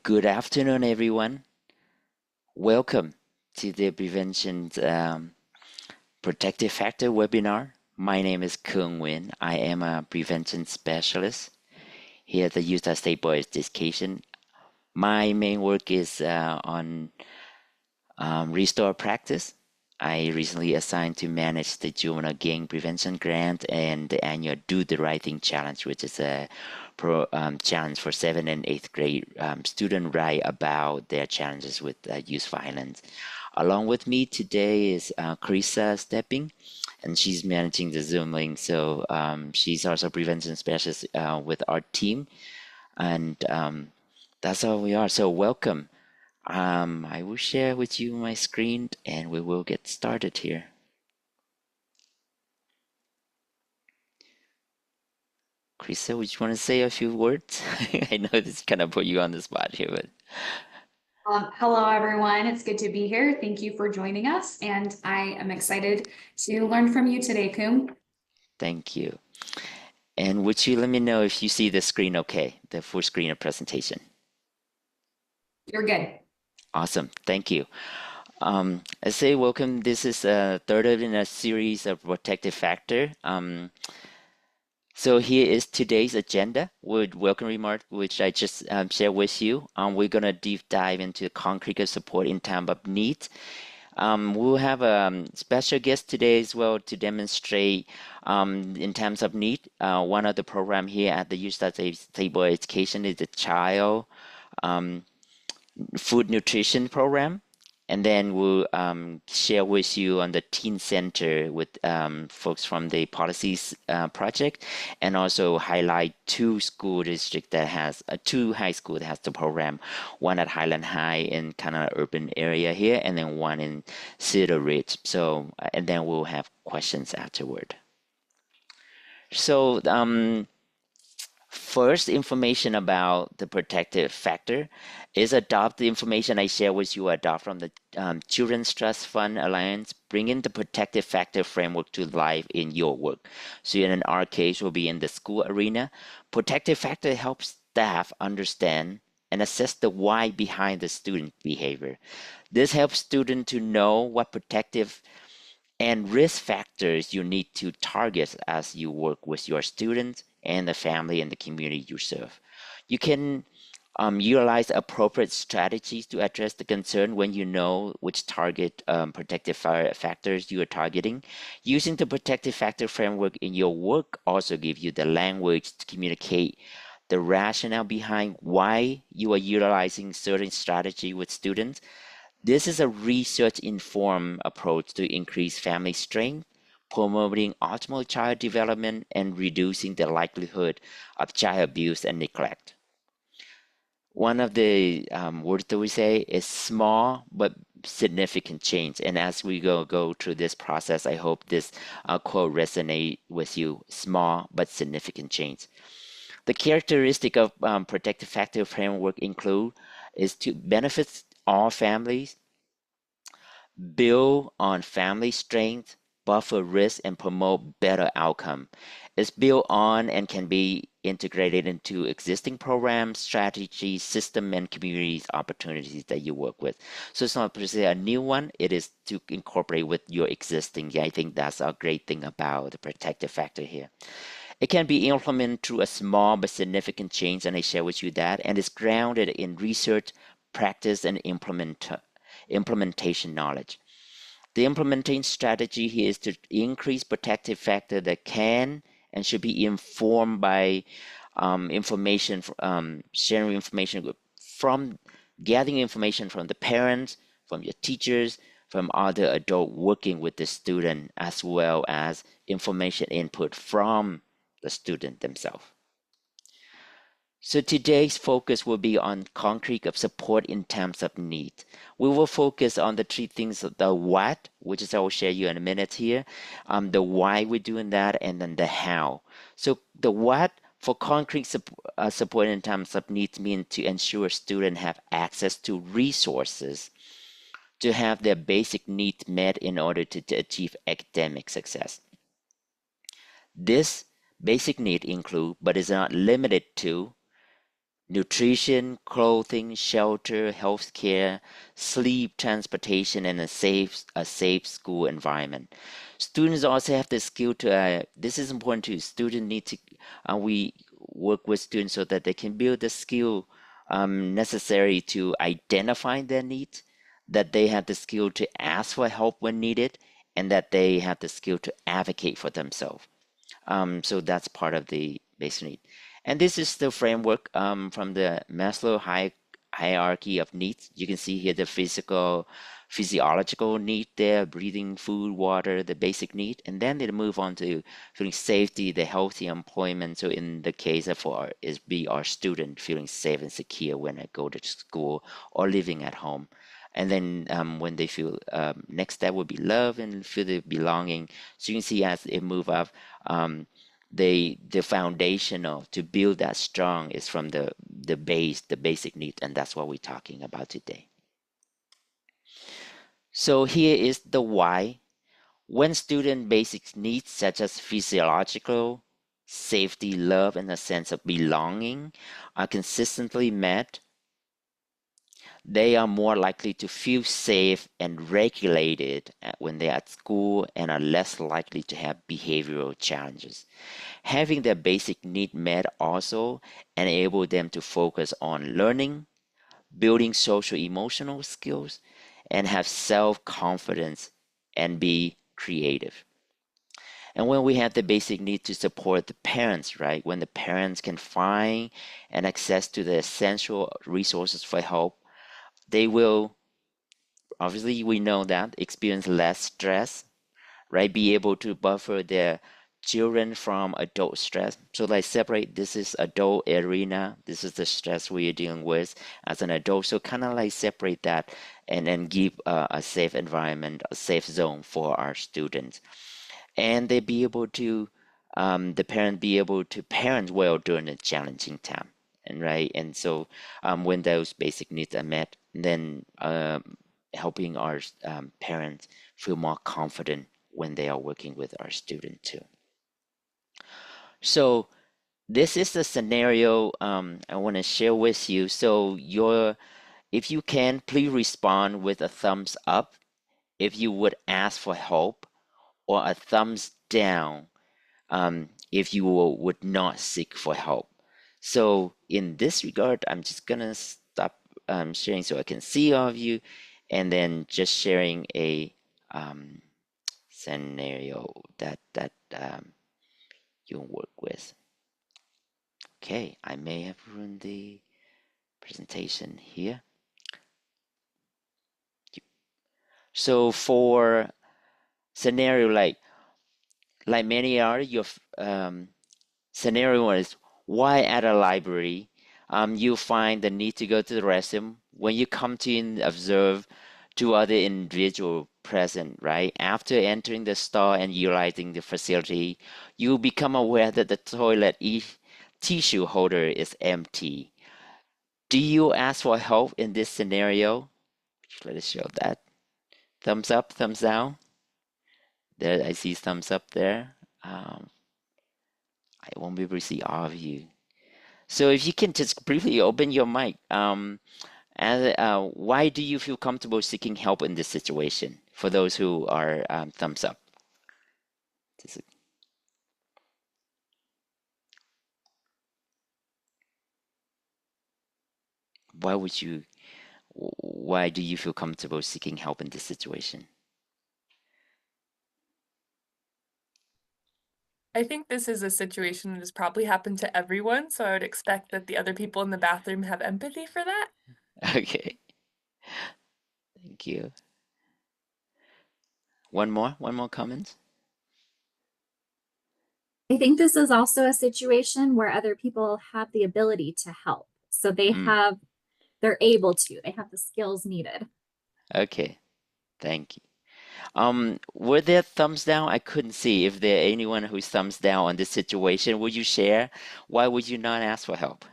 Good afternoon, everyone. Welcome to the Prevention Protective Factor webinar. My name is Kung Win. I am a prevention specialist here at the Utah State Board of Education. My main work is on restore practice. I recently assigned to manage the Juvenile Gang Prevention Grant and the annual Do the Right Thing Challenge, which is a challenge for 7th and 8th grade students write about their challenges with youth violence. Along with me today is Carissa Stepping, and she's managing the Zoom link. So she's also prevention specialist with our team, and that's all we are. So welcome. I will share with you my screen and we will get started here. Krista, would you want to say a few words? I know this kind of put you on the spot here, but Hello, everyone. It's good to be here. Thank you for joining us, and I am excited to learn from you today, Koom. thank you. And would you let me know if you see the screen okay, the full screen of presentation? You're good. Awesome, thank you. I say welcome. This is a third in a series of protective factor. So here is today's agenda with welcome remark, which I just shared with you. We're gonna deep dive into concrete support in time of need. We'll have a special guest today as well to demonstrate in terms of need. One of the program here at the Utah State Board of Education is the child um, food nutrition program. And then we'll share with you on the Teen Center with folks from the Policies Project, and also highlight two school district that has two high school that has the program. One at Highland High in kind of urban area here, and then one in Cedar Ridge. So, and then we'll have questions afterward. So, first, information about the protective factor is adopt the information I share with you, adopt from the Children's Trust Fund Alliance, bringing the protective factor framework to life in your work. So in our case, will be in the school arena. Protective factor helps staff understand and assess the why behind the student behavior. This helps students to know what protective and risk factors you need to target as you work with your students and the family and the community you serve. You can utilize appropriate strategies to address the concern when you know which target protective factors you are targeting. Using the protective factor framework in your work also gives you the language to communicate the rationale behind why you are utilizing certain strategy with students. This is a research-informed approach to increase family strength, promoting optimal child development, and reducing the likelihood of child abuse and neglect. One of the words that we say is small but significant change. And as we go through this process, I hope this quote resonate with you. Small but significant change. The characteristic of protective factor framework include is to benefit all families, build on family strength, buffer risk, and promote better outcome. It's built on and can be integrated into existing programs, strategies, system, and communities opportunities that you work with. So it's not per se a new one, it is to incorporate with your existing. Yeah, I think that's a great thing about the protective factor here. It can be implemented through a small but significant change, and I share with you that, and it's grounded in research, practice, and implementation knowledge. The implementing strategy here is to increase protective factor that can and should be informed by information, sharing information from gathering information from the parents, from your teachers, from other adult working with the student, as well as information input from the student themselves. So today's focus will be on concrete of support in terms of need. We will focus on the three things, the what, which is I will share you in a minute here, the why we're doing that, and then the how. So the what for concrete support in terms of needs mean to ensure students have access to resources to have their basic needs met in order to achieve academic success. This basic need include, but is not limited to, nutrition, clothing, shelter, healthcare, sleep, transportation, and a safe school environment. Students also have the skill to, this is important too, students need to, we work with students so that they can build the skill necessary to identify their needs, that they have the skill to ask for help when needed, and that they have the skill to advocate for themselves. So that's part of the basic need. And this is the framework from the Maslow hierarchy of needs. You can see here the physiological need there, breathing, food, water, the basic need. And then they move on to feeling safety, the healthy employment. So in the case of is be our student feeling safe and secure when I go to school or living at home. And then when they feel next step would be love and feel the belonging. So you can see as it move up, um, the foundational to build that strong is from the base, the basic need, and that's what we're talking about today. So here is the why. When student basic needs such as physiological, safety, love, and a sense of belonging are consistently met, they are more likely to feel safe and regulated when they're at school and are less likely to have behavioral challenges. Having their basic need met also enable them to focus on learning, building social emotional skills, and have self-confidence and be creative. And when we have the basic need to support the parents, right? When the parents can find and access to the essential resources for help, they will, obviously, we know that, experience less stress, right? Be able to buffer their children from adult stress. So like separate, this is adult arena, this is the stress we are dealing with as an adult. So kind of like separate that and then give a safe environment, a safe zone for our students. And they be able to, the parent be able to parent well during a challenging time. And right, and so when those basic needs are met, then helping our parents feel more confident when they are working with our student too. So this is the scenario I want to share with you. So if you can, please respond with a thumbs up if you would ask for help, or a thumbs down if you would not seek for help. So in this regard, I'm just gonna stop sharing so I can see all of you, and then just sharing a scenario that you work with. Okay, I may have ruined the presentation here. So for scenario like many are your scenario one is why at a library you find the need to go to the restroom when you come to observe two other individual present, right? After entering the store and utilizing the facility, you become aware that the toilet tissue holder is empty. Do you ask for help in this scenario? Let us show that. Thumbs up, thumbs down. There, I see thumbs up there. I won't be able to see all of you. So if you can just briefly open your mic, why do you feel comfortable seeking help in this situation? For those who are thumbs up, why would you? Why do you feel comfortable seeking help in this situation? I think this is a situation that has probably happened to everyone, so I would expect that the other people in the bathroom have empathy for that. Okay, thank you. One more comment. I think this is also a situation where other people have the ability to help. So Mm, they're able to, they have the skills needed. okay, thank you. Were there thumbs down? I couldn't see if there anyone who's thumbs down on this situation. Would you share? Why would you not ask for help?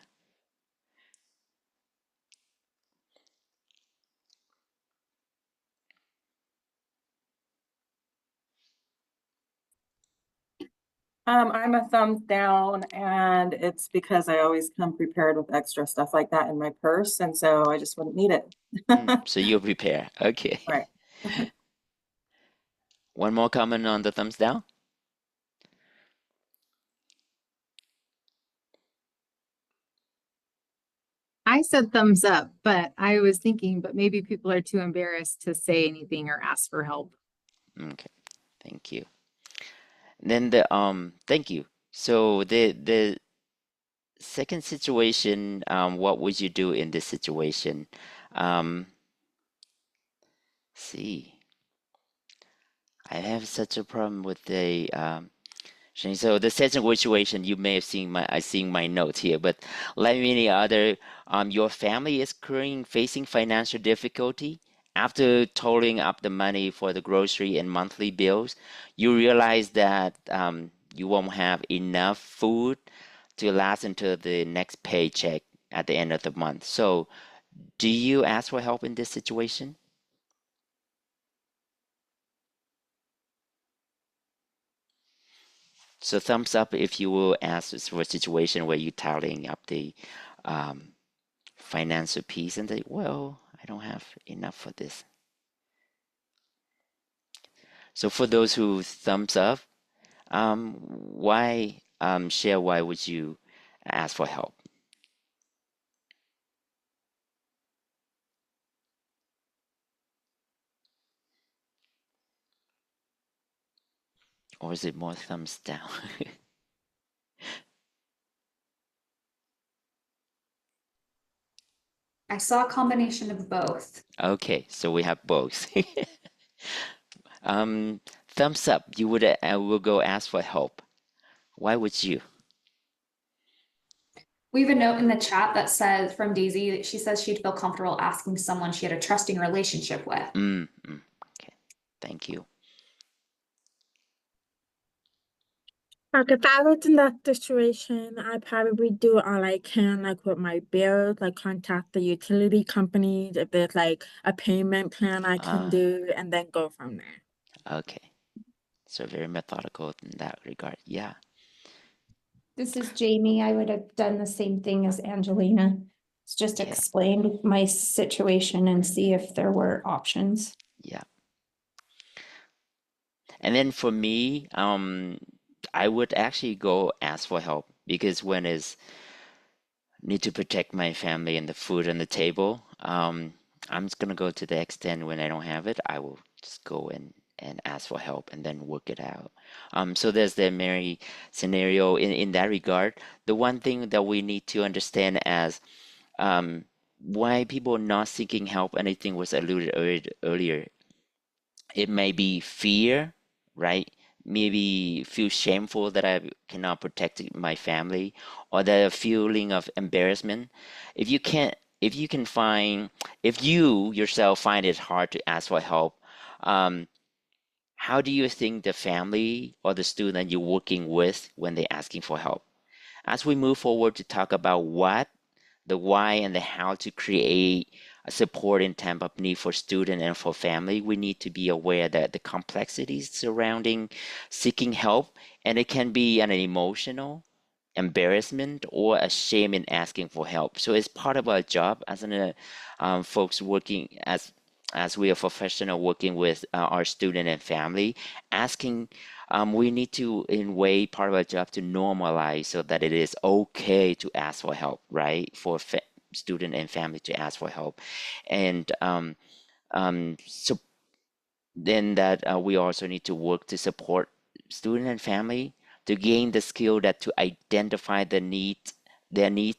I'm a thumbs down, and it's because I always come prepared with extra stuff like that in my purse, and so I just wouldn't need it. So you'll prepare. Okay. Right. One more comment on the thumbs down? I said thumbs up, but I was thinking, but maybe people are too embarrassed to say anything or ask for help. Okay, thank you. Then thank you. So the second situation, what would you do in this situation? See, I have such a problem with the so the second situation, you may have seen I seen my notes here, but like many other, your family is currently facing financial difficulty. After totaling up the money for the grocery and monthly bills, you realize that you won't have enough food to last until the next paycheck at the end of the month. So, do you ask for help in this situation? So thumbs up if you will ask for a situation where you're tallying up the um, financial piece and say, well, I don't have enough for this. So for those who thumbs up, why share why would you ask for help? Or is it more thumbs down? I saw a combination of both. Okay, so we have both. Thumbs up, you would will go ask for help. Why would you? We have a note in the chat that says from Daisy that she says she'd feel comfortable asking someone she had a trusting relationship with. Okay, thank you. Like if I was in that situation, I probably do all I can, like with my bills, like contact the utility companies if there's like a payment plan I can do, and then go from there. Okay, so very methodical in that regard. Yeah, This is Jamie. I would have done the same thing as Angelina. It's just Yeah. explained my situation and see if there were options. yeah. And then for me, I would actually go ask for help because when is need to protect my family and the food on the table, I'm just gonna go to the extent when I don't have it, I will just go and ask for help and then work it out. So there's the Mary scenario in that regard. The one thing that we need to understand as why people not seeking help, anything was alluded earlier. It may be fear, right? Maybe feel shameful that I cannot protect my family, or the feeling of embarrassment. If you can find, if you yourself find it hard to ask for help, um, how do you think the family or the student you're working with when they're asking for help? As we move forward to talk about what, the why, and the how to create a support in time of need for student and for family, we need to be aware that the complexities surrounding seeking help, and it can be an emotional embarrassment or a shame in asking for help. So it's part of our job as an folks working as we are professional working with our student and family, asking we need to in way part of our job to normalize so that it is okay to ask for help, right? For student and family to ask for help, and so then that we also need to work to support student and family to gain the skill that to identify their needs,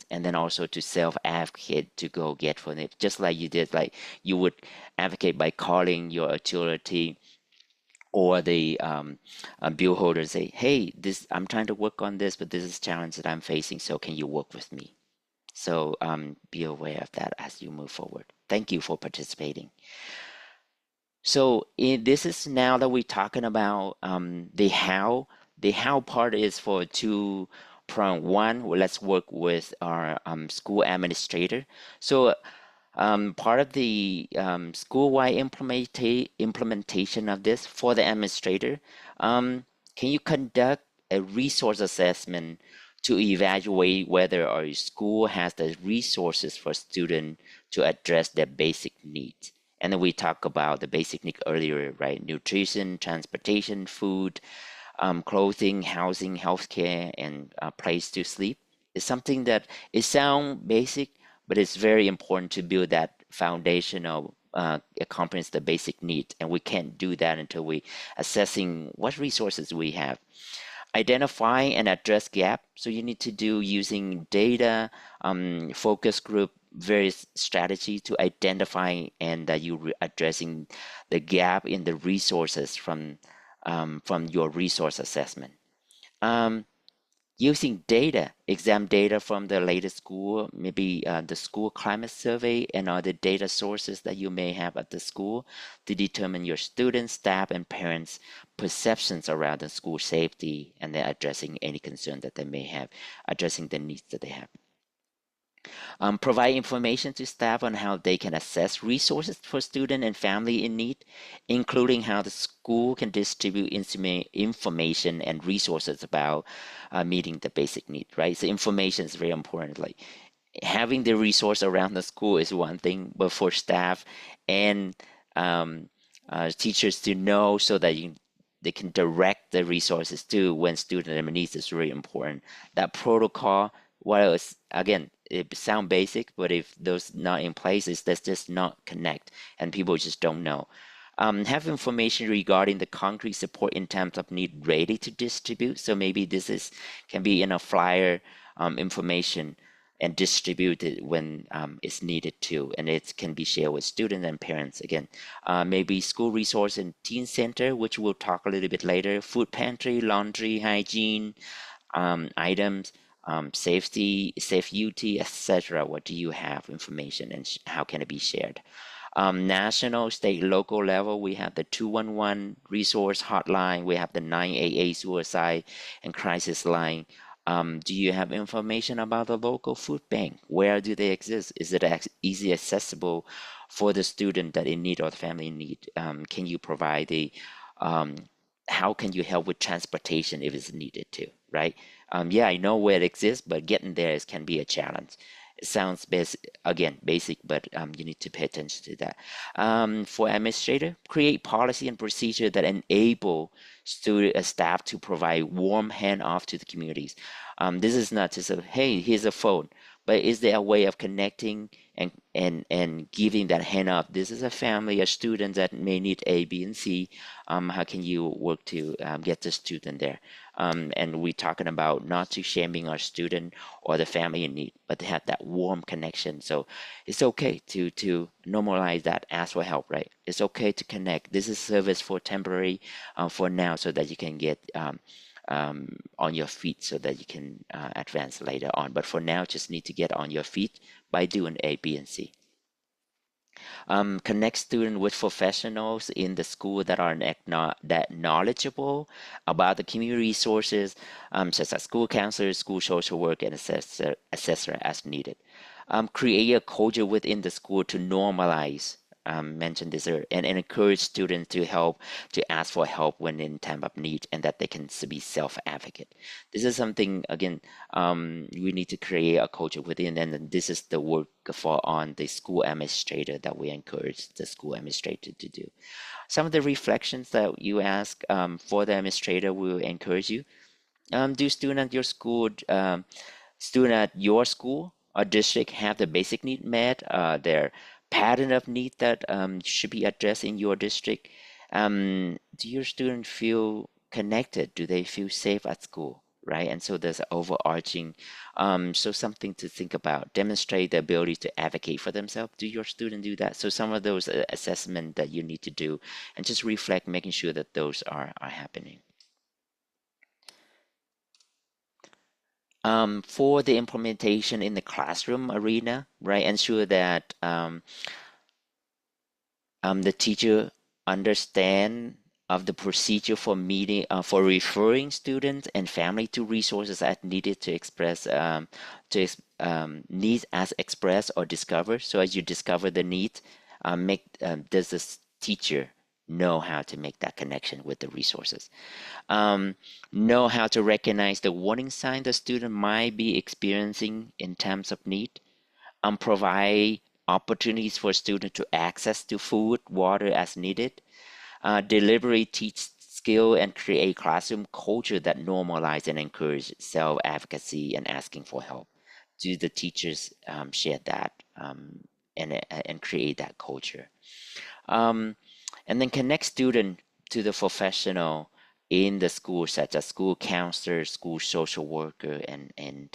and then also to self-advocate to go get for it, just like you did, like you would advocate by calling your authority or the bill holder, say, hey, this I'm trying to work on this, but this is a challenge that I'm facing, so can you work with me? So be aware of that as you move forward. Thank you for participating. So this is now that we're talking about the how. The how part is for two prong. One, well, let's work with our school administrator. So part of the school-wide implementation of this for the administrator, can you conduct a resource assessment to evaluate whether our school has the resources for students to address their basic needs. And then we talked about the basic need earlier, right? Nutrition, transportation, food, clothing, housing, healthcare, and a place to sleep. It's something that it sounds basic, but it's very important to build that foundational accomplish the basic need. And we can't do that until we assessing what resources we have. Identify and address gap. So you need to do using data, focus group, various strategy to identify and that you addressing the gap in the resources from your resource assessment. Using data, exam data from the latest school, maybe the school climate survey and other data sources that you may have at the school to determine your students, staff, and parents' perceptions around the school safety, and then addressing any concern that they may have, addressing the needs that they have. Provide information to staff on how they can assess resources for student and family in need, including how the school can distribute information and resources about meeting the basic need, right? So information is very important. Like having the resource around the school is one thing, but for staff and teachers to know so that they can direct the resources to when student have needs is really important. That protocol, while it's, again, it sounds basic, but if those not in place, that's just not connect, and people just don't know. Have information regarding the concrete support in terms of need ready to distribute. So maybe this can be in a flyer information and distributed when it's needed to, and it can be shared with students and parents. Again, maybe school resource and teen center, which we'll talk a little bit later, food pantry, laundry, hygiene items, safety, safe UT, etc. What do you have information and how can it be shared? National, state, local level, we have the 211 resource hotline. We have the 988 suicide and crisis line. Do you have information about the local food bank? Where do they exist? Is it easy accessible for the student that in need or the family in need? Can you provide how can you help with transportation if it's needed to, right? Yeah, I know where it exists, but getting there can be a challenge. It sounds basic, but you need to pay attention to that. For administrator, create policy and procedure that enable student staff to provide warm handoff to the communities. This is not just hey, here's a phone, but is there a way of connecting and giving that handoff? This is a family, a student that may need A, B, and C. How can you work to get the student there? And we're talking about not to shaming our student or the family in need, but to have that warm connection. So it's okay to normalize that, ask for help, right? It's okay to connect. This is service for temporary, for now, so that you can get on your feet so that you can advance later on. But for now, just need to get on your feet by doing A, B, and C. Connect students with professionals in the school that are that knowledgeable about the community resources, such as school counselors, school social work, and assessor as needed. Create a culture within the school to normalize, mentioned this earlier, and encourage students to ask for help when in time of need, and that they can be self-advocate. This is something, again, we need to create a culture within, and this is the work on the school administrator that we encourage the school administrator to do. Some of the reflections that you ask for the administrator will encourage you. Do students at your school or district have the basic need met? Their pattern of need that should be addressed in your district? Do your students feel connected? Do they feel safe at school, right? And so there's overarching, so something to think about. Demonstrate the ability to advocate for themselves. Do your students do that? So some of those assessments that you need to do, and just reflect, making sure that those are happening. For the implementation in the classroom arena, right? Ensure that the teacher understand of the procedure for meeting, for referring students and family to resources as needed to express needs as expressed or discovered. So as you discover the need, does this teacher know how to make that connection with the resources. Know how to recognize the warning sign the student might be experiencing in terms of need. Provide opportunities for students to access to food, water as needed. Deliberately teach skill and create classroom culture that normalize and encourage self-advocacy and asking for help. Do the teachers share that and create that culture? And then connect student to the professional in the school, such as school counselor, school social worker, and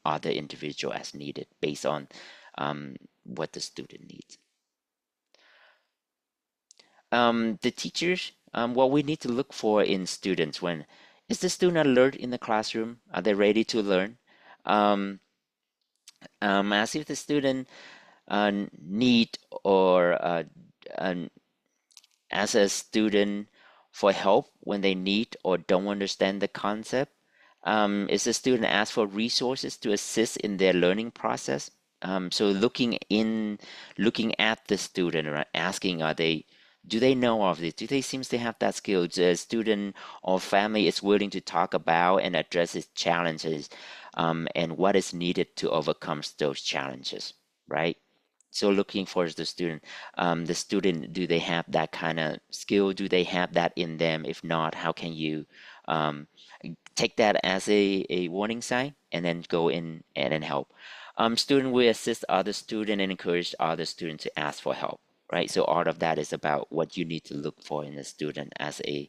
other individual as needed based on what the student needs. The teachers, what we need to look for in students when is the student alert in the classroom? Are they ready to learn? As if the student need or as a student for help when they need or don't understand the concept. Is the student ask for resources to assist in their learning process? So looking at the student or asking, do they know of this? Do they seem to have that skill? The student or family is willing to talk about and address its challenges, and what is needed to overcome those challenges, right? So looking for the student, do they have that kind of skill? Do they have that in them? If not, how can you take that as a warning sign and then go in and then help? Student will assist other student and encourage other students to ask for help, right? So all of that is about what you need to look for in a student as a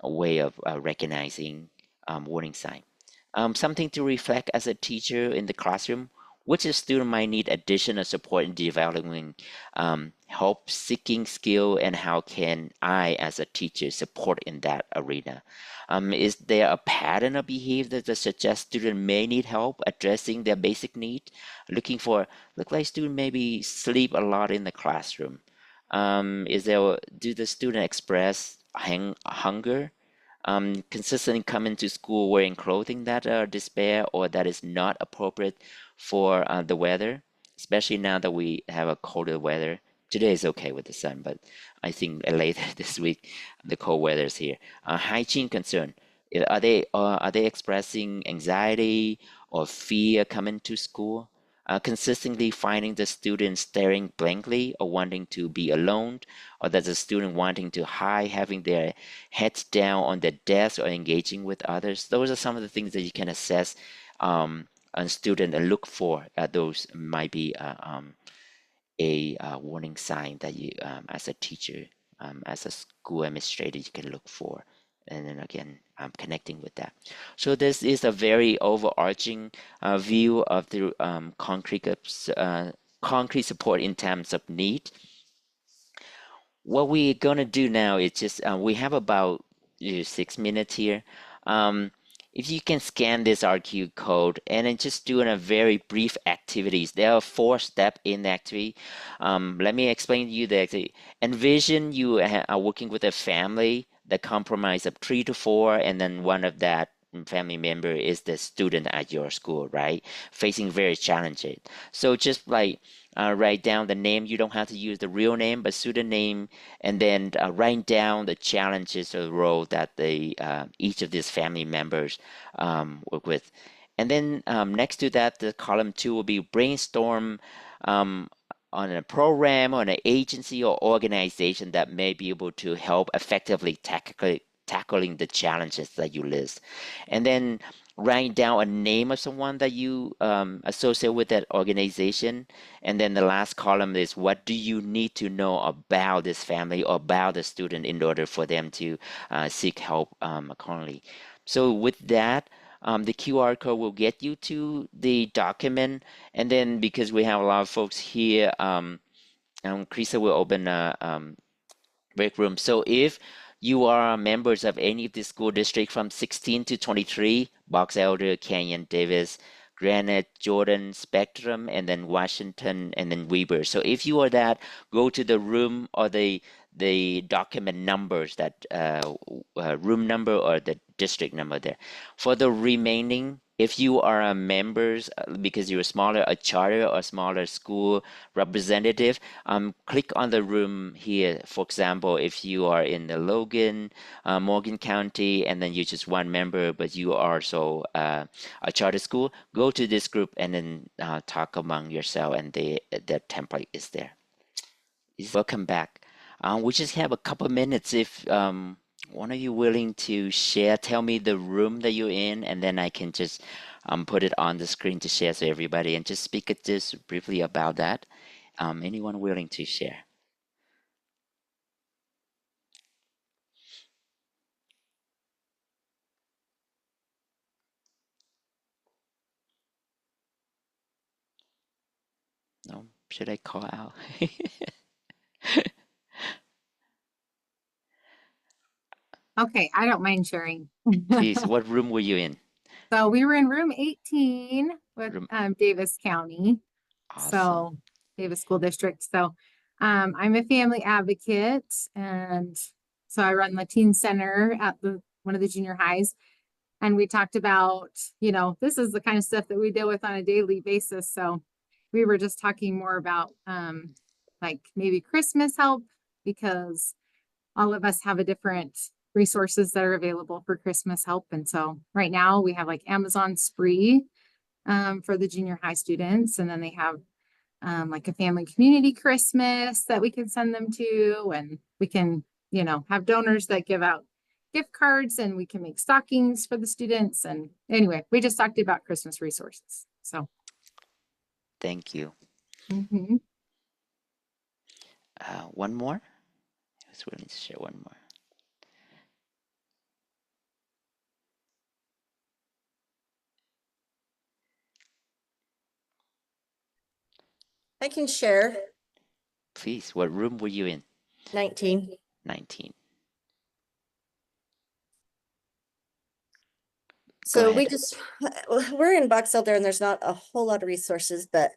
way of recognizing warning sign. Something to reflect as a teacher in the classroom, which student might need additional support in developing help seeking skill, and how can I as a teacher support in that arena? Is there a pattern of behavior that suggests student may need help addressing their basic need? Look like student maybe sleep a lot in the classroom. Do the student express hunger? Consistently coming to school wearing clothing that are despair or that is not appropriate for the weather, especially now that we have a colder weather. Today is okay with the sun, but I think later this week the cold weather is here. Hygiene concern. Are they expressing anxiety or fear coming to school? Consistently finding the student staring blankly or wanting to be alone, or that the student wanting to hide, having their heads down on the desk or engaging with others. Those are some of the things that you can assess a student and look for. Those might be a warning sign that you, as a teacher, as a school administrator, you can look for. And then again, connecting with that. So this is a very overarching view of the concrete support in terms of need. What we're gonna do now is just we have about 6 minutes here. If you can scan this RQ code and then just doing a very brief activities. There are 4 steps in the activity. Let me explain to you the activity. Envision you are working with a family that comprise of 3 to 4, and then one of that family member is the student at your school, right? Facing very challenging. So just like write down the name. You don't have to use the real name, but pseudonym, and then write down the challenges or role that each of these family members work with. And then next to that, the column 2 will be brainstorm on a program or an agency or organization that may be able to help effectively tackling the challenges that you list. And then write down a name of someone that you associate with that organization. And then the last column is, what do you need to know about this family or about the student in order for them to seek help accordingly. So with that, the QR code will get you to the document. And then because we have a lot of folks here, Krista will open a break room. So if you are members of any of the school district from 16 to 23, Box Elder, Canyon, Davis, Granite, Jordan, Spectrum, and then Washington, and then Weber. So if you are that, go to the room or the document numbers, that room number or the district number there. For the remaining if you are a members because you're smaller, a charter or smaller school representative, click on the room here. For example, if you are in the Logan, Morgan County, and then you're just one member, but you are also a charter school, go to this group and then talk among yourself, and the template is there. Welcome back. We just have a couple minutes. If one of you willing to share, tell me the room that you're in, and then I can just put it on the screen to share to everybody, and just speak it just briefly about that. Anyone willing to share? No? Should I call out? Okay, I don't mind sharing. Please, what room were you in? So we were in room 18 with Room- Davis County. Awesome. So Davis School District. So I'm a family advocate, and so I run the teen center at one of the junior highs. And we talked about, this is the kind of stuff that we deal with on a daily basis. So we were just talking more about like maybe Christmas help, because all of us have a different resources that are available for Christmas help. And so right now we have like Amazon Spree for the junior high students. And then they have like a family community Christmas that we can send them to. And we can, have donors that give out gift cards, and we can make stockings for the students. And anyway, we just talked about Christmas resources. So. Thank you. Mhm. One more? I was willing to share one more. I can share. Please, what room were you in? 19. 19. So ahead. we're in Box Elder, and there's not a whole lot of resources, but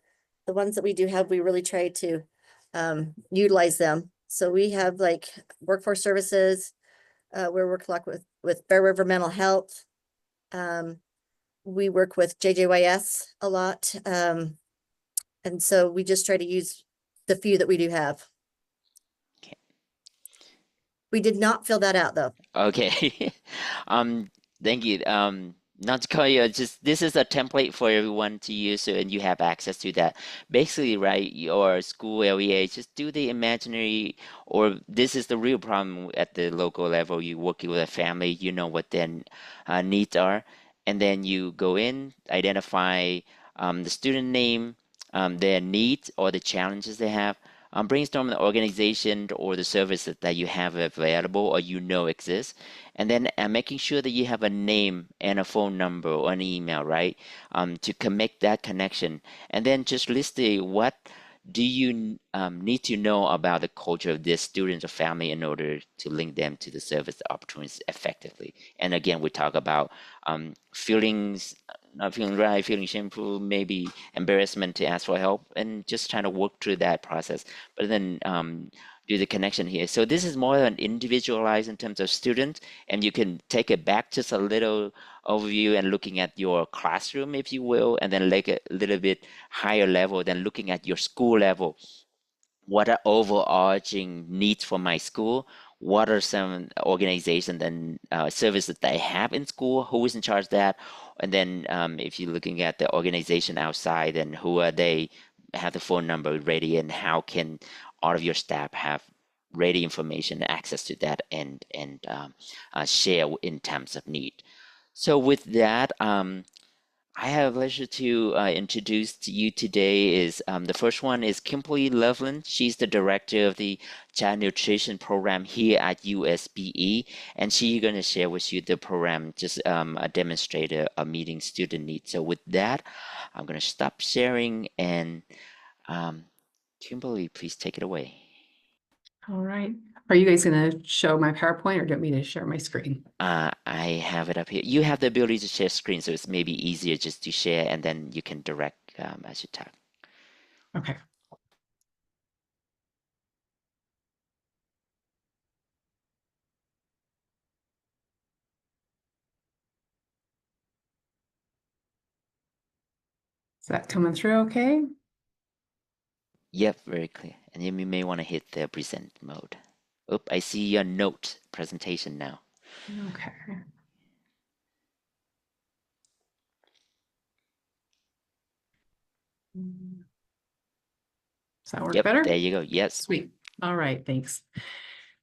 the ones that we do have, we really try to utilize them. So we have like workforce services. We work a lot with Bear River Mental Health. We work with JJYS a lot. And so we just try to use the few that we do have. Okay. We did not fill that out though. Okay. Thank you. Not to call you, just this is a template for everyone to use, so, and you have access to that. Basically, right, your school LEA, just do the imaginary, or this is the real problem at the local level. You working with a family, you know what their needs are, and then you go in, identify the student name, their needs or the challenges they have. Brainstorm the organization or the services that you have available or exists, and then making sure that you have a name and a phone number or an email, right? To make that connection, and then just list what do you need to know about the culture of this student or family in order to link them to the service opportunities effectively. And again, we talk about feelings, not feeling right, feeling shameful, maybe embarrassment to ask for help, and just trying to work through that process. But then do the connection here. So this is more than individualized in terms of students, and you can take it back just a little overview and looking at your classroom, if you will, and then like a little bit higher level than looking at your school level. What are overarching needs for my school? What are some organizations and services that I have in school? Who is in charge of that? And then if you're looking at the organization outside, then who are they? Have the phone number ready, and how can all of your staff have ready information and access to that, and share in terms of need. So with that, I have a pleasure to introduce to you today is the first one is Kimberly Loveland. She's the director of the Child Nutrition Program here at USBE, and she's going to share with you the program, just a demonstrator of meeting student needs. So with that, I'm going to stop sharing, and Kimberly, please take it away. All right. Are you guys going to show my PowerPoint, or do you want me to share my screen? I have it up here. You have the ability to share screen, so it's maybe easier just to share, and then you can direct as you talk. Okay. that coming through okay? Yep, very clear. And then you may want to hit the present mode. Oop, I see your note presentation now. Okay. Does that work Yep, better? there you go. Yes. Sweet. All right, thanks.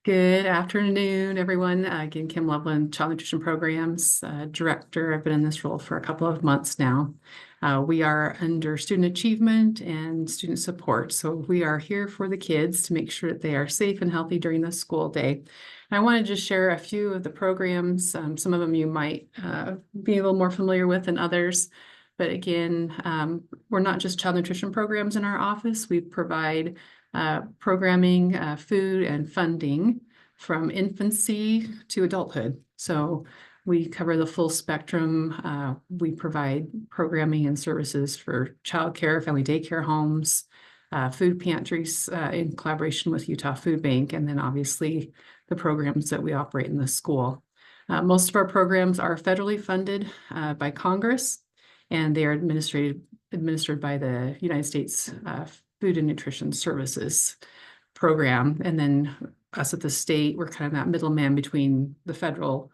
Good afternoon, everyone. Again, Kim Loveland, Child Nutrition Programs Director. I've been in this role for a couple of months now. We are under student achievement and student support. So we are here for the kids to make sure that they are safe and healthy during the school day. I want to just share a few of the programs. Some of them you might be a little more familiar with than others. But again, we're not just child nutrition programs in our office. We provide programming, food, and funding from infancy to adulthood. So we cover the full spectrum. We provide programming and services for childcare, family daycare homes, food pantries in collaboration with Utah Food Bank, and then obviously the programs that we operate in the school. Most of our programs are federally funded by Congress, and they are administered by the United States Food and Nutrition Services program. And then us at the state, we're kind of that middleman between the federal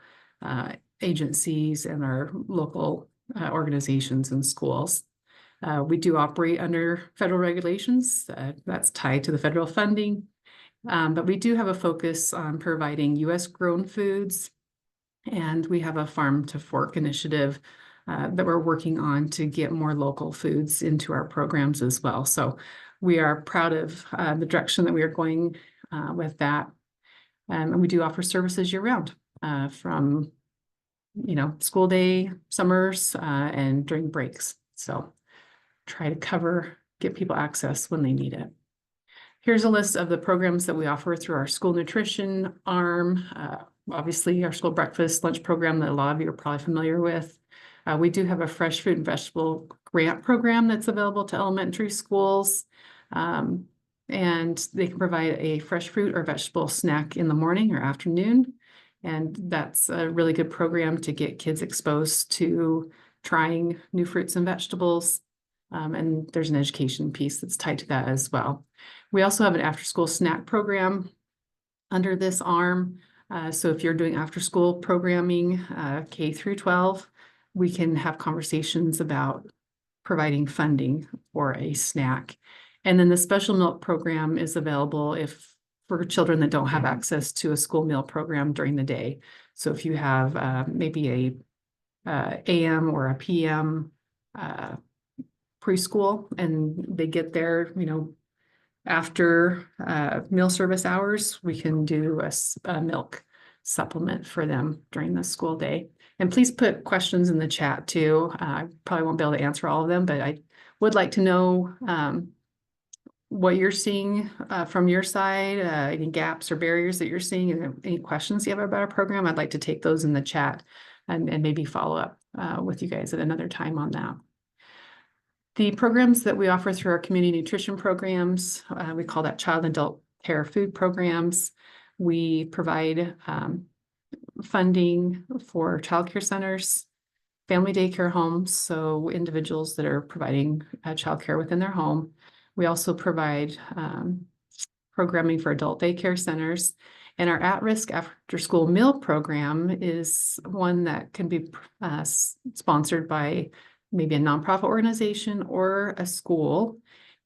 agencies and our local organizations and schools. We do operate under federal regulations that's tied to the federal funding, but we do have a focus on providing U.S. grown foods, and we have a farm to fork initiative that we're working on to get more local foods into our programs as well. So we are proud of the direction that we are going with that. And we do offer services year round from, school day, summers, and during breaks. So try to get people access when they need it. Here's a list of the programs that we offer through our school nutrition arm. Obviously, our school breakfast lunch program that a lot of you are probably familiar with. We do have a fresh fruit and vegetable grant program that's available to elementary schools. And they can provide a fresh fruit or vegetable snack in the morning or afternoon. And that's a really good program to get kids exposed to trying new fruits and vegetables. And there's an education piece that's tied to that as well. We also have an after-school snack program under this arm. So if you're doing after-school programming, K through 12, we can have conversations about providing funding for a snack. And then the special milk program is available for children that don't have access to a school meal program during the day. So if you have maybe a AM or a PM preschool and they get there, after meal service hours, we can do a milk supplement for them during the school day. And please put questions in the chat too. I probably won't be able to answer all of them, but I would like to know what you're seeing from your side, any gaps or barriers that you're seeing, and any questions you have about our program. I'd like to take those in the chat and maybe follow up with you guys at another time on that. The programs that we offer through our community nutrition programs, we call that child and adult care food programs. We provide funding for childcare centers, family daycare homes, so individuals that are providing childcare within their home. We also provide programming for adult daycare centers. And our at-risk after-school meal program is one that can be sponsored by maybe a nonprofit organization or a school,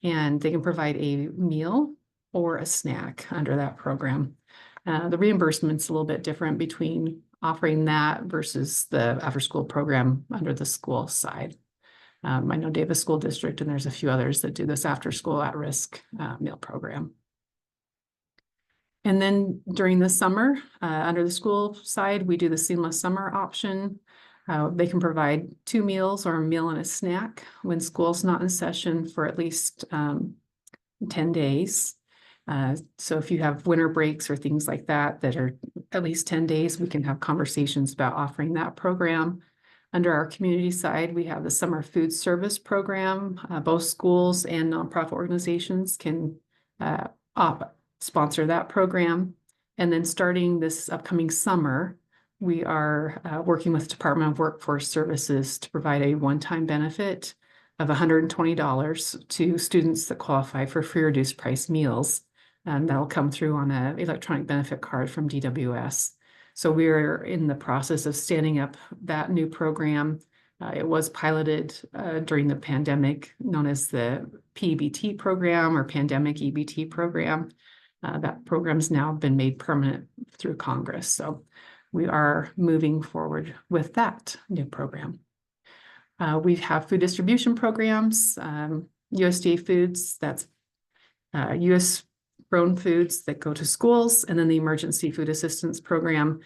and they can provide a meal or a snack under that program. The reimbursement's a little bit different between offering that versus the after-school program under the school side. I know Davis School District, and there's a few others that do this after-school at-risk meal program. And then during the summer, under the school side, we do the seamless summer option. They can provide 2 meals or a meal and a snack when school's not in session for at least 10 days. So if you have winter breaks or things like that are at least 10 days, we can have conversations about offering that program. Under our community side, we have the summer food service program. Both schools and nonprofit organizations can sponsor that program. And then starting this upcoming summer, we are working with Department of Workforce Services to provide a one-time benefit of $120 to students that qualify for free reduced price meals. And that'll come through on an electronic benefit card from DWS. So we're in the process of standing up that new program. It was piloted during the pandemic, known as the PEBT program or Pandemic EBT program. That program's now been made permanent through Congress. So we are moving forward with that new program. We have food distribution programs, USDA foods, that's US grown foods that go to schools, and then the emergency food assistance program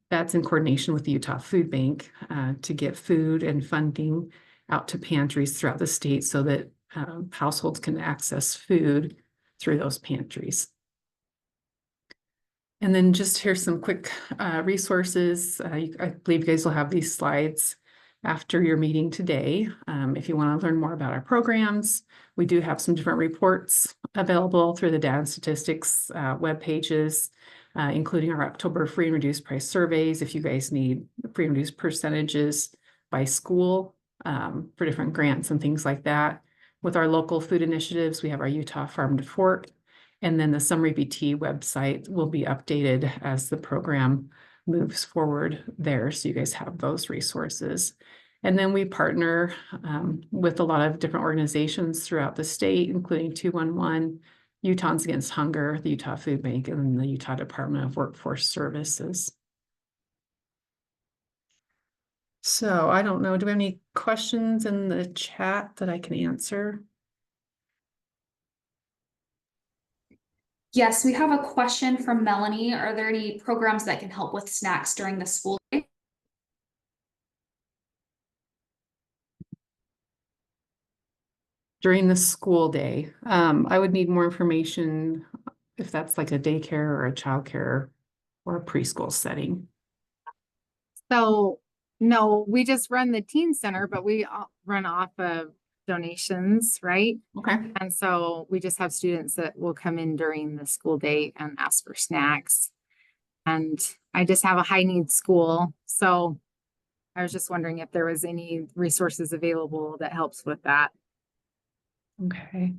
that's in coordination with the Utah Food Bank to get food and funding out to pantries throughout the state so that households can access food through those pantries. And then just here's some quick resources. I believe you guys will have these slides after your meeting today. If you want to learn more about our programs, we do have some different reports available through the data and statistics web pages, including our October free and reduced price surveys. If you guys need free and reduced percentages by school for different grants and things like that. With our local food initiatives, we have our Utah Farm to Fork, and then the Summary BT website will be updated as the program moves forward there. So you guys have those resources. And then we partner with a lot of different organizations throughout the state, including 211, Utahns Against Hunger, the Utah Food Bank, and the Utah Department of Workforce Services. So I don't know, do we have any questions in the chat that I can answer? Yes, we have a question from Melanie. Are there any programs that can help with snacks during the school day? During the school day, I would need more information if that's like a daycare or a childcare or a preschool setting. So no, we just run the teen center, but we run off of donations, right? Okay. And so we just have students that will come in during the school day and ask for snacks. And I just have a high need school. So I was just wondering if there was any resources available that helps with that. Okay.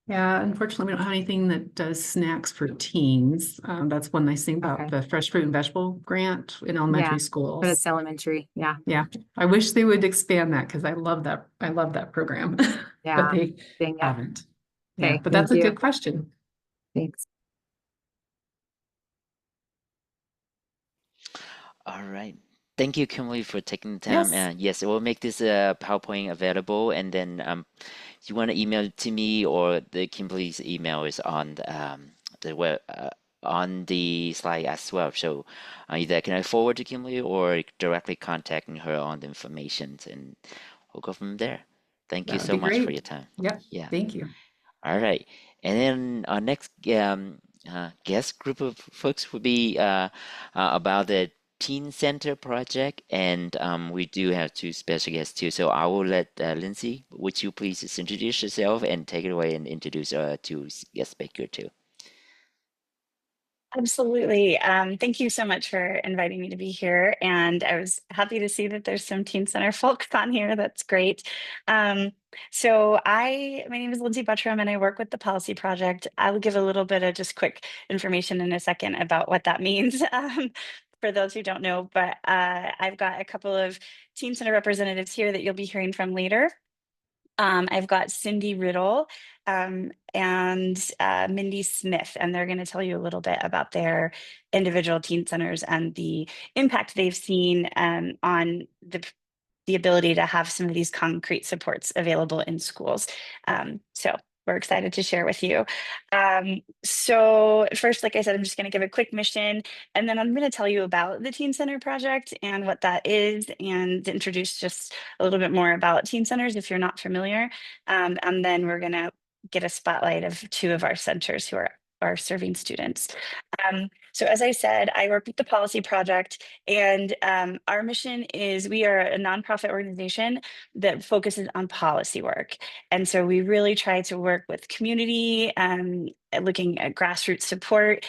Yeah, unfortunately, we don't have anything that does snacks for teens. That's one nice thing about Okay. the Fresh Fruit and Vegetable Grant in elementary schools. But it's elementary. Yeah. Yeah, I wish they would expand that because I love that. I love that program. Yeah. But they Dang it. haven't. Yeah, Okay, but that's a thank you. good question. Thanks. All right. Thank you, Kimberly, for taking the time. Yes. And yes, we'll make this PowerPoint available, and then you want to email it to me, or the Kimberly's email is on the web on the slide as well. So either can I forward to Kimberly or directly contacting her on the information, and we'll go from there. Thank you That would so be much for great. your time. Yep. Yeah. Thank you. All right. And then our next guest group of folks would be about the Teen Center project, and we do have two special guests too. So I will let Lindsay, would you please just introduce yourself and take it away and introduce our two guest speaker too. Absolutely. Thank you so much for inviting me to be here. And I was happy to see that there's some Teen Center folks on here. That's great. So my name is Lindsay Buttram and I work with the Policy Project. I will give a little bit of just quick information in a second about what that means. For those who don't know, but I've got a couple of Teen Center representatives here that you'll be hearing from later. I've got Cindy Riddle and Mindy Smith, and they're going to tell you a little bit about their individual teen centers and the impact they've seen on the ability to have some of these concrete supports available in schools. So we're excited to share with you. So first, like I said, I'm just going to give a quick mission, and then I'm going to tell you about the Teen Center project and what that is, and introduce just a little bit more about Teen Centers if you're not familiar. And then we're going to get a spotlight of two of our centers who are serving students. So as I said, I work with the Policy Project, and our mission is we are a nonprofit organization that focuses on policy work. And so we really try to work with community looking at grassroots support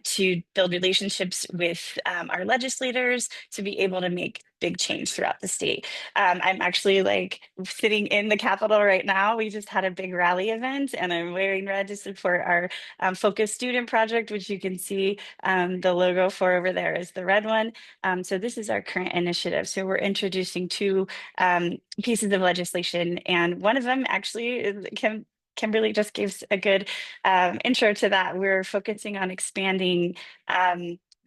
to build relationships with our legislators to be able to make big change throughout the state. I'm actually like sitting in the Capitol right now. We just had a big rally event, and I'm wearing red to support our Focus Student Project, which you can see the logo for over there is the red one. So this is our current initiative. So we're introducing two pieces of legislation, and one of them actually Kimberly just gave a good intro to that. We're focusing on expanding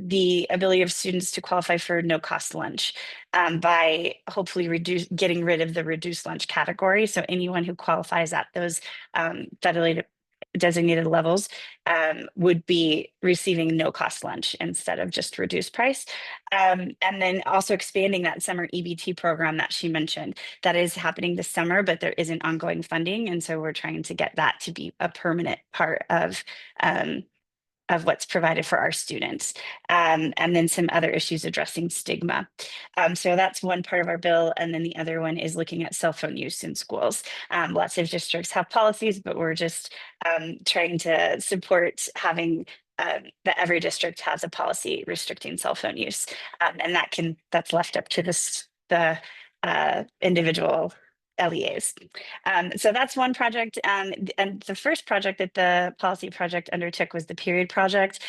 the ability of students to qualify for no-cost lunch by hopefully getting rid of the reduced lunch category. So anyone who qualifies at those federally designated levels would be receiving no-cost lunch instead of just reduced price. And then also expanding that summer EBT program that she mentioned. That is happening this summer, but there isn't ongoing funding. And so we're trying to get that to be a permanent part of what's provided for our students. And then some other issues addressing stigma. So that's one part of our bill. And then the other one is looking at cell phone use in schools. Lots of districts have policies, but we're just trying to support having that every district has a policy restricting cell phone use. And that's left up to the individual LEAs. So that's one project. And the first project that the policy project undertook was the period project.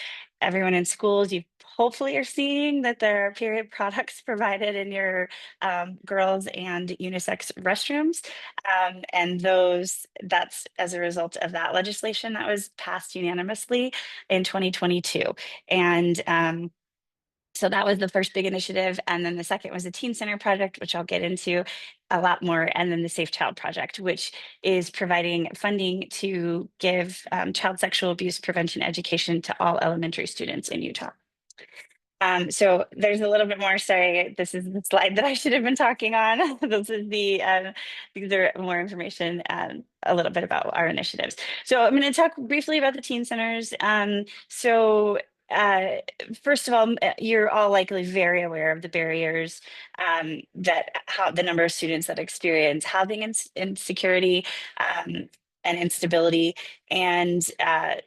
Everyone in schools, you hopefully are seeing that there are period products provided in your girls and unisex restrooms. And that's as a result of that legislation that was passed unanimously in 2022. And so that was the first big initiative. And then the second was the Teen Center project, which I'll get into a lot more. And then the Safe Child project, which is providing funding to give child sexual abuse prevention education to all elementary students in Utah. So there's a little bit more. Sorry, this is the slide that I should have been talking on. These are more information, a little bit about our initiatives. So I'm going to talk briefly about the teen centers. First of all, you're all likely very aware of the barriers how the number of students that experience housing insecurity and instability, and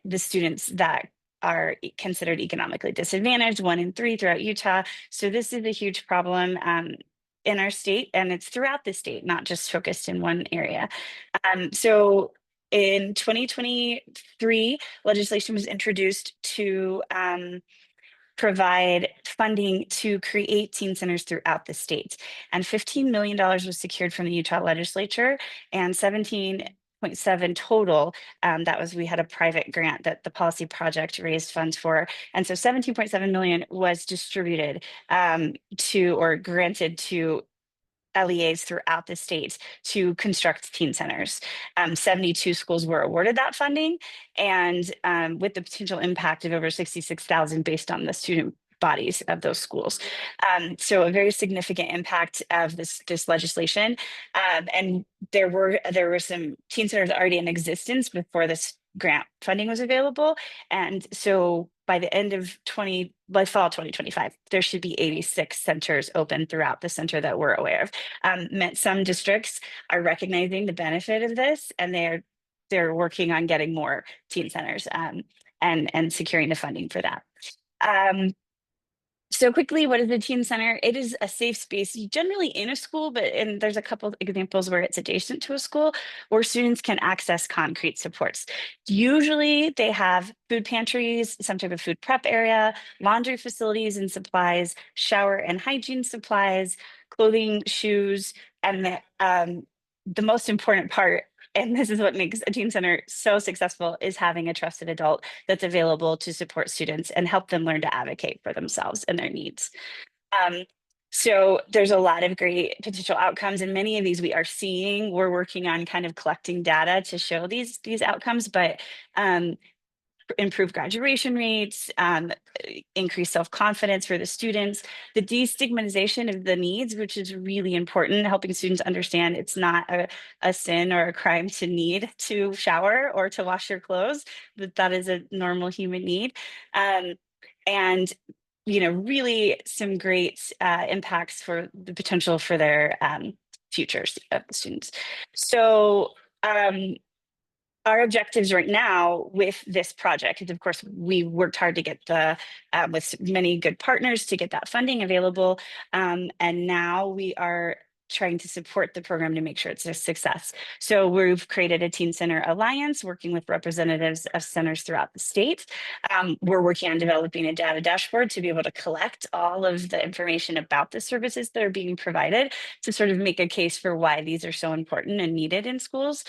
the students that are considered economically disadvantaged, 1 in 3 throughout Utah. So this is a huge problem in our state, and it's throughout the state, not just focused in one area. So in 2023, legislation was introduced to provide funding to create teen centers throughout the state. And $15 million was secured from the Utah legislature, and 17.7 total. We had a private grant that the policy project raised funds for. And so 17.7 million was distributed or granted to LEAs throughout the state to construct teen centers. 72 schools were awarded that funding, and with the potential impact of over 66,000 based on the student bodies of those schools. So a very significant impact of this legislation. And there were some teen centers already in existence before this grant funding was available. And so by the end of by fall 2025, there should be 86 centers open throughout the center that we're aware of. Some districts are recognizing the benefit of this, and they're working on getting more teen centers and securing the funding for that. So quickly, what is a teen center? It is a safe space, generally in a school, and there's a couple of examples where it's adjacent to a school, where students can access concrete supports. Usually they have food pantries, some type of food prep area, laundry facilities and supplies, shower and hygiene supplies, clothing, shoes, and the most important part, and this is what makes a teen center so successful, is having a trusted adult that's available to support students and help them learn to advocate for themselves and their needs. So there's a lot of great potential outcomes, and many of these we're working on kind of collecting data to show these outcomes, but improve graduation rates, increase self-confidence for the students, the destigmatization of the needs, which is really important, helping students understand it's not a sin or a crime to need to shower or to wash your clothes, that is a normal human need. And really some great impacts for the potential for their futures of the students. So our objectives right now with this project is, of course, we worked hard to get the with many good partners to get that funding available, and now we are trying to support the program to make sure it's a success. So we've created a Teen Center Alliance, working with representatives of centers throughout the state. We're working on developing a data dashboard to be able to collect all of the information about the services that are being provided to sort of make a case for why these are so important and needed in schools.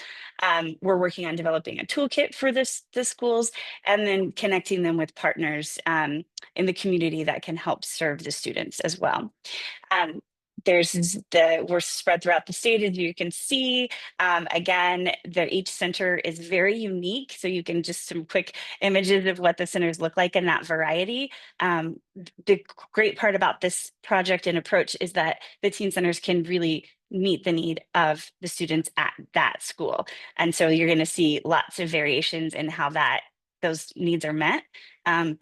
We're working on developing a toolkit for the schools, and then connecting them with partners in the community that can help serve the students as well. We're spread throughout the state, as you can see. Again, each center is very unique. So you can just some quick images of what the centers look like in that variety. The great part about this project and approach is that the teen centers can really meet the need of the students at that school. And so you're going to see lots of variations in how those needs are met. And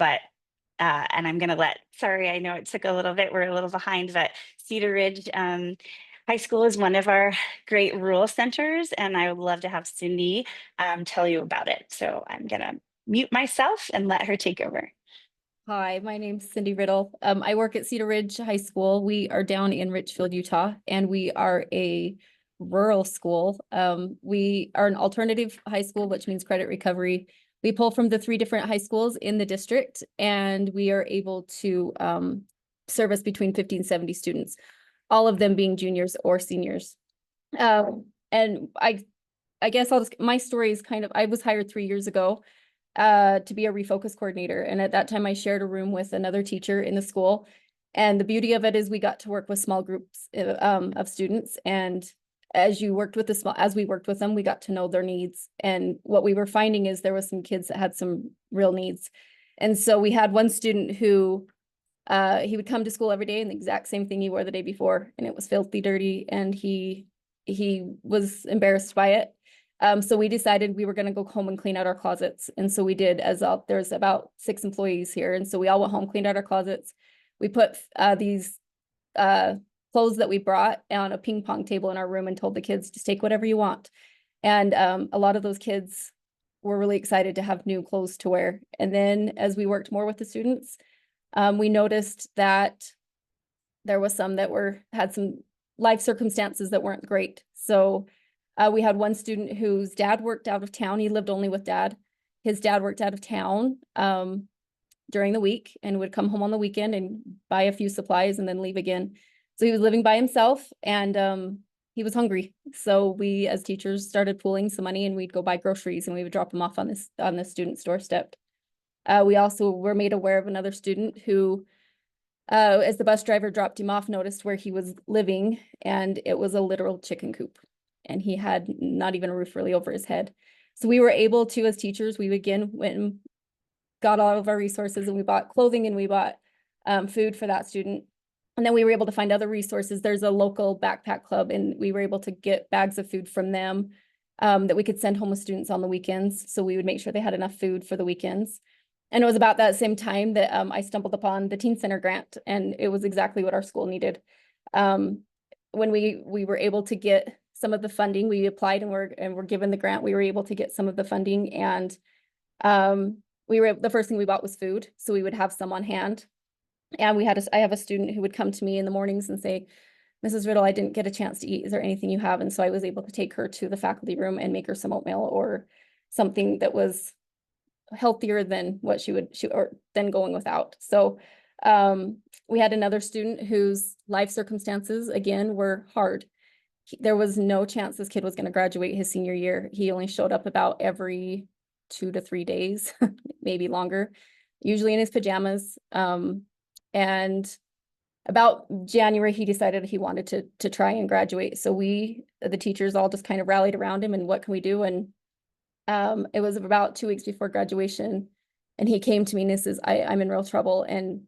I'm going to sorry, I know it took a little bit, we're a little behind, but Cedar Ridge High School is one of our great rural centers, and I would love to have Cindy tell you about it. So I'm going to mute myself and let her take over. Hi, my name's Cindy Riddle. I work at Cedar Ridge High School. We are down in Richfield, Utah, and we are a rural school. We are an alternative high school, which means credit recovery. We pull from the 3 different high schools in the district, and we are able to service between 50 and 70 students, all of them being juniors or seniors. And I guess my story is I was hired 3 years ago to be a refocus coordinator. And at that time I shared a room with another teacher in the school. And the beauty of it is we got to work with small groups of students. And as we worked with them, we got to know their needs. And what we were finding is there was some kids that had some real needs. And so we had one student who he would come to school every day in the exact same thing he wore the day before, and it was filthy dirty, and he was embarrassed by it. So we decided we were going to go home and clean out our closets. And so we did, there's about 6 employees here. And so we all went home, cleaned out our closets. We put these clothes that we brought on a ping pong table in our room and told the kids, just take whatever you want. And a lot of those kids were really excited to have new clothes to wear. And then as we worked more with the students, we noticed that there was some that had some life circumstances that weren't great. So we had one student whose dad worked out of town. He lived only with dad. His dad worked out of town during the week and would come home on the weekend and buy a few supplies and then leave again. So he was living by himself, and he was hungry. So we as teachers started pooling some money, and we'd go buy groceries and we would drop them off on the student's doorstep. We also were made aware of another student who, as the bus driver dropped him off, noticed where he was living, and it was a literal chicken coop. And he had not even a roof really over his head. So we were able to, as teachers, we again went and got all of our resources, and we bought clothing and we bought food for that student. And then we were able to find other resources. There's a local backpack club, and we were able to get bags of food from them that we could send home with students on the weekends. So we would make sure they had enough food for the weekends. And it was about that same time that I stumbled upon the Teen Center grant, and it was exactly what our school needed. When we were able to get some of the funding, we applied and were given the grant. We were able to get some of the funding, and the first thing we bought was food, so we would have some on hand. And I have a student who would come to me in the mornings and say, Mrs. Riddle, I didn't get a chance to eat. Is there anything you have? And so I was able to take her to the faculty room and make her some oatmeal or something that was healthier than what she than going without. So we had another student whose life circumstances, again, were hard. There was no chance this kid was going to graduate his senior year. He only showed up about every 2 to 3 days, maybe longer, usually in his pajamas. And about January, he decided he wanted to try and graduate. So we, the teachers, all just kind of rallied around him and what can we do? And it was about 2 weeks before graduation, and he came to me and says, I'm in real trouble, and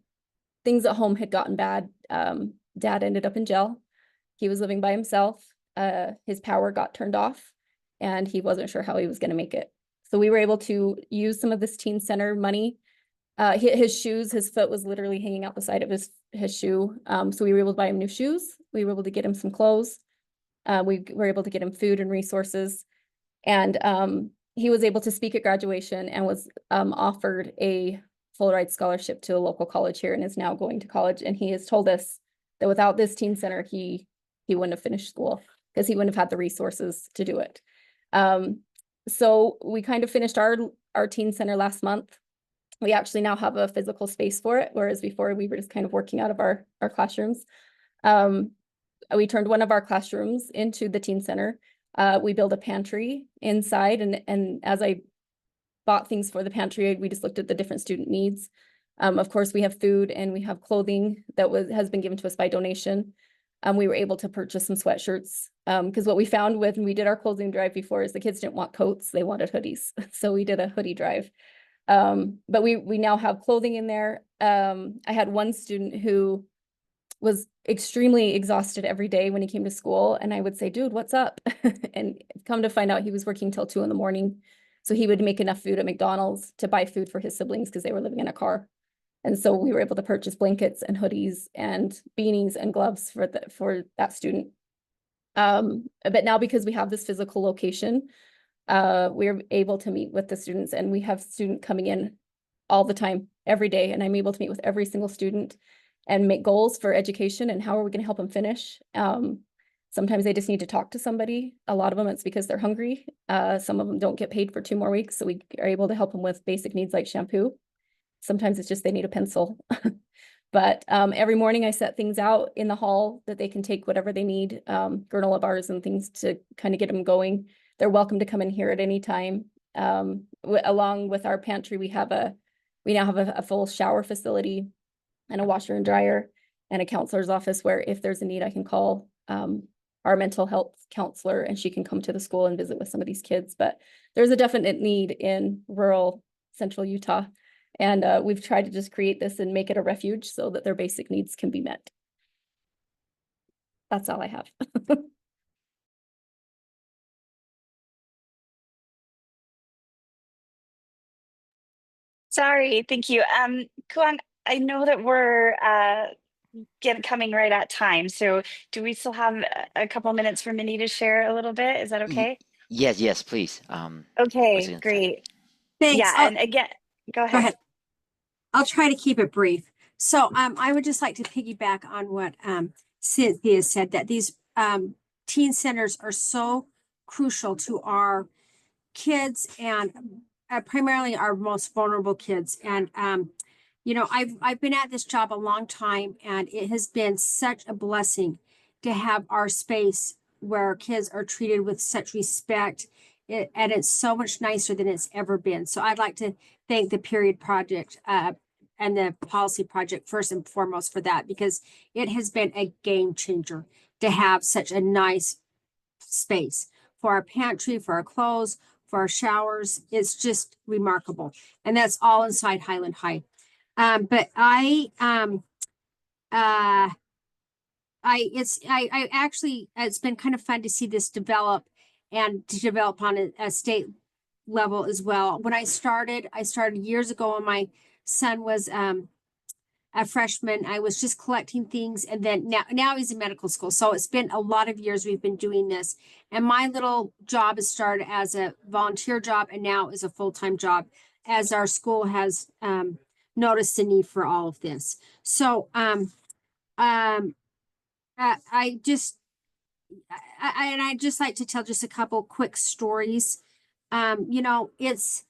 things at home had gotten bad. Dad ended up in jail. He was living by himself. His power got turned off, and he wasn't sure how he was going to make it. So we were able to use some of this Teen Center money. His shoes, his foot was literally hanging out the side of his shoe. So we were able to buy him new shoes. We were able to get him some clothes. We were able to get him food and resources. And he was able to speak at graduation and was offered a full ride scholarship to a local college here and is now going to college. And he has told us that without this teen center, he wouldn't have finished school because he wouldn't have had the resources to do it. So we kind of finished our teen center last month. We actually now have a physical space for it, whereas before we were just kind of working out of our classrooms. We turned one of our classrooms into the teen center. We built a pantry inside, and as I bought things for the pantry, we just looked at the different student needs. Of course, we have food and we have clothing that has been given to us by donation. We were able to purchase some sweatshirts because what we found when we did our clothing drive before is the kids didn't want coats, they wanted hoodies. So we did a hoodie drive. But we now have clothing in there. I had one student who was extremely exhausted every day when he came to school, and I would say, dude, what's up? And come to find out he was working till 2 a.m. So he would make enough food at McDonald's to buy food for his siblings because they were living in a car. And so we were able to purchase blankets and hoodies and beanies and gloves for that student. But now because we have this physical location, we're able to meet with the students, and we have students coming in all the time, every day. And I'm able to meet with every single student and make goals for education and how are we going to help them finish. Sometimes they just need to talk to somebody. A lot of them, it's because they're hungry. Some of them don't get paid for 2 more weeks. So we are able to help them with basic needs like shampoo. Sometimes it's just they need a pencil. But every morning I set things out in the hall that they can take whatever they need, granola bars and things to kind of get them going. They're welcome to come in here at any time. Along with our pantry, we now have a full shower facility and a washer and dryer and a counselor's office where if there's a need, I can call our mental health counselor and she can come to the school and visit with some of these kids. But there's a definite need in rural central Utah. And we've tried to just create this and make it a refuge so that their basic needs can be met. That's all I have. Sorry, thank you. Kuan, I know that we're coming right at time. So do we still have a couple minutes for Minnie to share a little bit? Is that okay? Yes, please. Okay, great. Thanks. Yeah, and again, go ahead. I'll try to keep it brief. So I would just like to piggyback on what Cynthia said, that these teen centers are so crucial to our kids and primarily our most vulnerable kids. And you know, I've been at this job a long time, and it has been such a blessing to have our space where kids are treated with such respect. And it's so much nicer than it's ever been. So I'd like to thank the Period Project and the Policy Project first and foremost for that, because it has been a game changer to have such a nice space for our pantry, for our clothes, for our showers. It's just remarkable. And that's all inside Highland High. But it's been kind of fun to see this develop and to develop on a state level as well. When I started years ago when my son was a freshman. I was just collecting things, and then now he's in medical school. So it's been a lot of years we've been doing this. And my little job has started as a volunteer job and now is a full-time job, as our school has noticed the need for all of this. So I'd just like to tell just a couple quick stories. You know, it's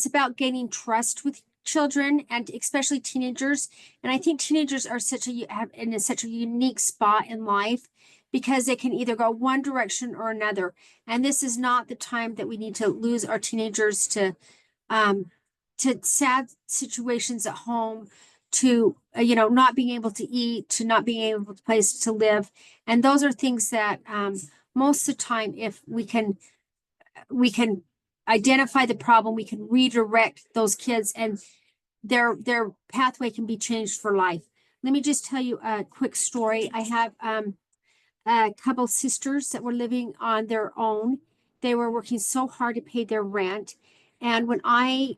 about gaining trust with children, and especially teenagers. And I think teenagers are such a unique spot in life, because they can either go one direction or another. And this is not the time that we need to lose our teenagers to sad situations at home, to not being able to eat, to not being able to place to live. And those are things that most of the time, if we can identify the problem, we can redirect those kids, and their pathway can be changed for life. Let me just tell you a quick story. I have a couple sisters that were living on their own. They were working so hard to pay their rent. And when I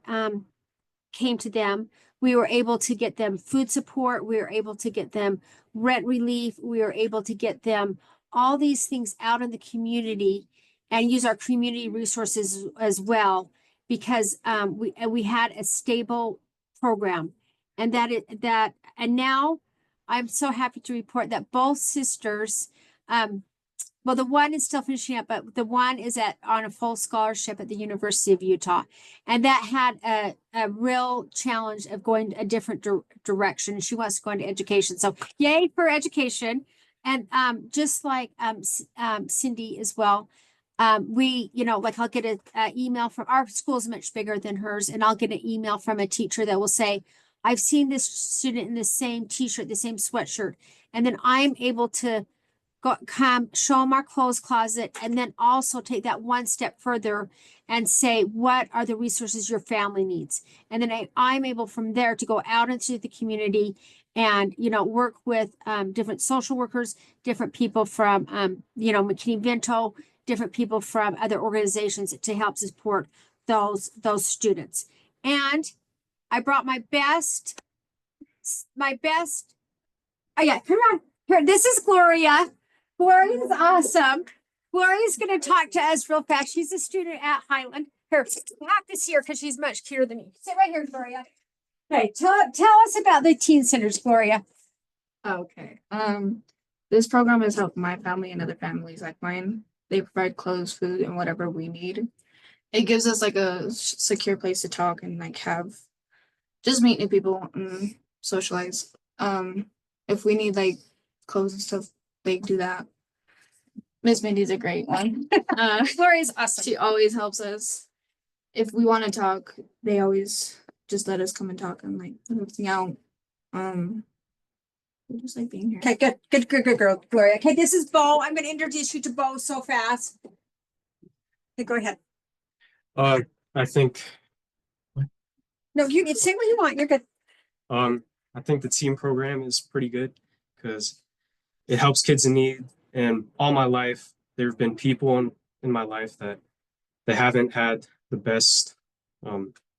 came to them, we were able to get them food support. We were able to get them rent relief. We were able to get them all these things out in the community. and use our community resources as well, because we had a stable program, and and now I'm so happy to report that both sisters, well, the one is still finishing up, but the one is on a full scholarship at the University of Utah. And that had a real challenge of going a different direction. She wants to go into education. So yay for education. And just like Cindy as well, we, like I'll get an email from, our school is much bigger than hers, and I'll get an email from a teacher that will say, I've seen this student in the same t-shirt, the same sweatshirt. And then I'm able to come show them our clothes closet, and then also take that one step further and say, what are the resources your family needs? And then I'm able from there to go out into the community and, work with different social workers, different people from, McKinney-Vento, different people from other organizations to help support those students. And I brought my best, oh yeah, come on. Here, this is Gloria. Gloria's awesome. Gloria's going to talk to us real fast. She's a student at Highland. Here, you have to see her because she's much cuter than me. Sit right here, Gloria. Okay, tell us about the teen centers, Gloria. Okay. This program has helped my family and other families like mine. They provide clothes, food, and whatever we need. It gives us like a secure place to talk and like just meet new people and socialize. If we need like clothes and stuff, they do that. Miss Mindy's a great one. Gloria's awesome. She always helps us. If we want to talk, they always just let us come and talk and like put everything out. We just like being here. Okay, good girl, Gloria. Okay, this is Bo. I'm going to introduce you to Bo so fast. Okay, go ahead. I think No, you can say what you want. You're good. I think the team program is pretty good because it helps kids in need. And all my life, there have been people in my life that they haven't had the best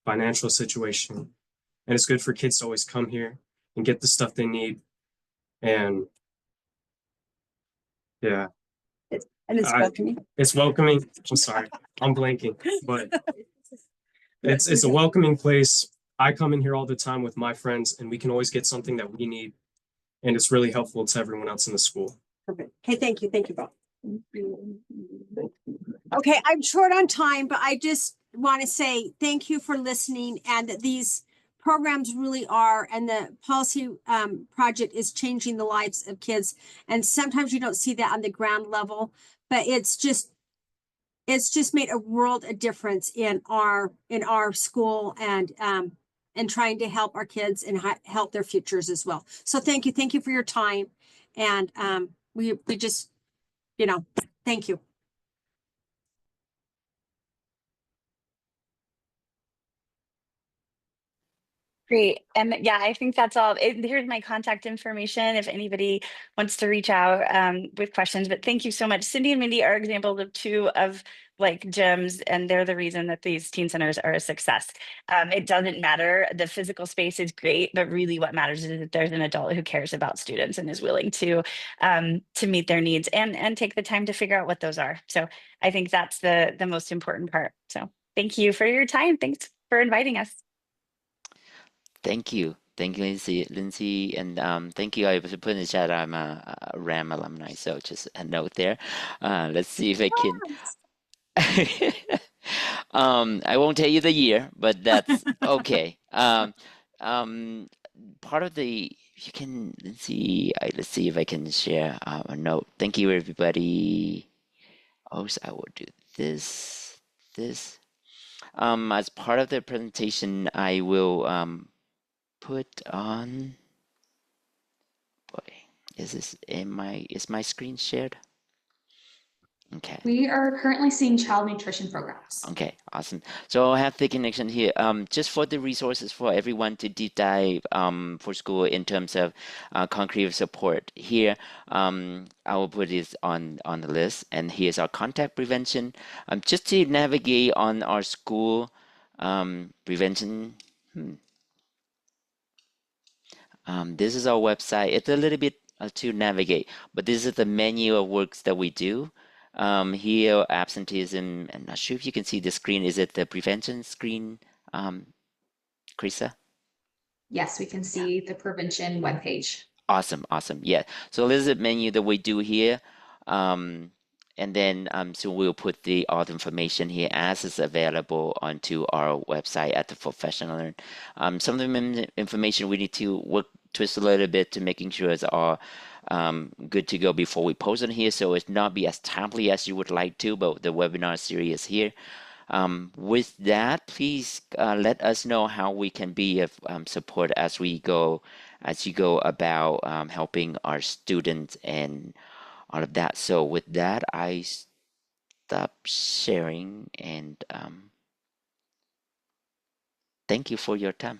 financial situation. And it's good for kids to always come here and get the stuff they need. And yeah. And it's welcoming. It's welcoming. I'm sorry, I'm blanking, but it's a welcoming place. I come in here all the time with my friends, and we can always get something that we need. And it's really helpful to everyone else in the school. Perfect. Okay, thank you. Thank you, Bob. Okay, I'm short on time, but I just want to say thank you for listening, and that these programs really are, and the policy project is changing the lives of kids. And sometimes you don't see that on the ground level, but it's just made a world of difference in our school, and trying to help our kids and help their futures as well. So thank you for your time. And we just, thank you. Great. And yeah, I think that's all. Here's my contact information if anybody wants to reach out with questions. But thank you so much. Cindy and Mindy are examples of two of like gems, and they're the reason that these teen centers are a success. It doesn't matter. The physical space is great, but really what matters is that there's an adult who cares about students and is willing to meet their needs and take the time to figure out what those are. So I think that's the most important part. So thank you for your time. Thanks for inviting us. Thank you, Lindsay, and thank you. I was put in the chat. I'm a RAM alumni, so just a note there. Let's see if I can. I won't tell you the year, but that's okay. Part of the you can Lindsay. Let's see if I can share a note. Thank you, everybody. Also, I will do this. As part of the presentation, I will put on. Boy, is my screen shared? Okay. We are currently seeing child nutrition programs. Okay, awesome. So I have the connection here. Just for the resources for everyone to deep dive for school in terms of concrete support here. I will put this on the list, and here's our contact prevention. Just to navigate on our school prevention. This is our website. It's a little bit to navigate, but this is the menu of works that we do. Here, absenteeism. I'm not sure if you can see the screen. Is it the prevention screen, Krisa? Yes, we can see the prevention webpage. Awesome, awesome. Yeah. So this is the menu that we do here. And then so we'll put all the information here as is available onto our website at the Professional Learn. Some of the information we need to twist a little bit to making sure it's all good to go before we post it here. So it's not be as timely as you would like to, but the webinar series is here. With that, please let us know how we can be of support as you go about helping our students and all of that. So with that, I stop sharing and thank you for your time.